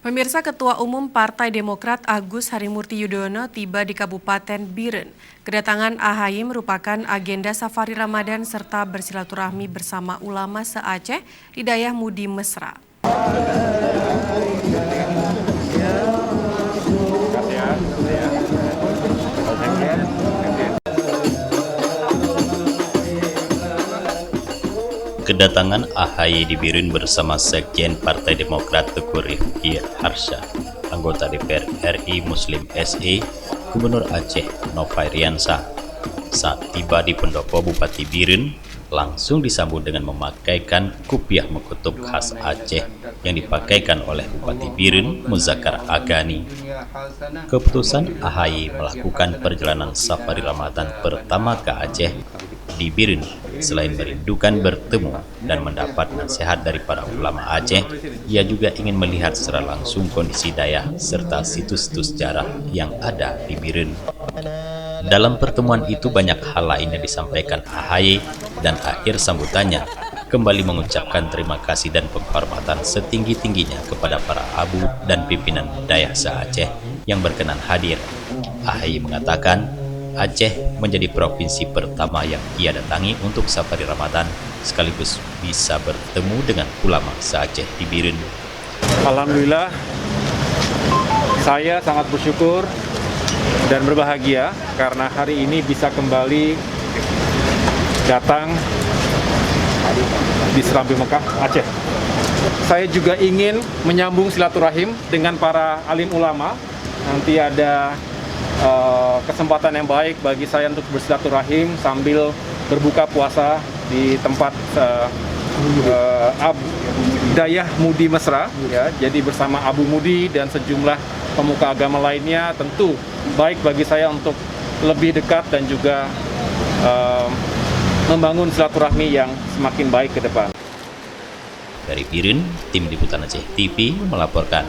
Pemirsa, Ketua Umum Partai Demokrat Agus Harimurti Yudhoyono tiba di Kabupaten Biren. Kedatangan AHY merupakan agenda safari Ramadan serta bersilaturahmi bersama ulama se-Aceh di Dayah Mudi Mesra. Kedatangan AHY di Biren bersama Sekjen Partai Demokrat Teguh Rifki Harsha, anggota DPR RI Muslim SE, Gubernur Aceh Novairiansah. Saat tiba di pendopo Bupati Biren, langsung disambut dengan memakaikan kupiah mekutub khas Aceh yang dipakaikan oleh Bupati Biren Muzakkar Agani. Keputusan AHY melakukan perjalanan safari Ramadan pertama ke Aceh di Biren selain merindukan bertemu dan mendapat nasihat dari para ulama Aceh, ia juga ingin melihat secara langsung kondisi dayah serta situs-situs sejarah yang ada di Biren. Dalam pertemuan itu banyak hal lainnya disampaikan AHY dan akhir sambutannya kembali mengucapkan terima kasih dan penghormatan setinggi-tingginya kepada para abu dan pimpinan dayah se-Aceh yang berkenan hadir. AHY mengatakan Aceh menjadi provinsi pertama yang ia datangi untuk safari Ramadan sekaligus bisa bertemu dengan ulama se-Aceh di Biren. Alhamdulillah, saya sangat bersyukur dan berbahagia karena hari ini bisa kembali datang di Serambi Mekah, Aceh. Saya juga ingin menyambung silaturahim dengan para alim ulama. Nanti ada kesempatan yang baik bagi saya untuk bersilaturahim sambil berbuka puasa di tempat Dayah Mudi Mesra, ya. Jadi bersama Abu Mudi dan sejumlah pemuka agama lainnya, tentu baik bagi saya untuk lebih dekat dan juga membangun silaturahmi yang semakin baik ke depan. Dari Biren, tim Liputan Aceh TV melaporkan.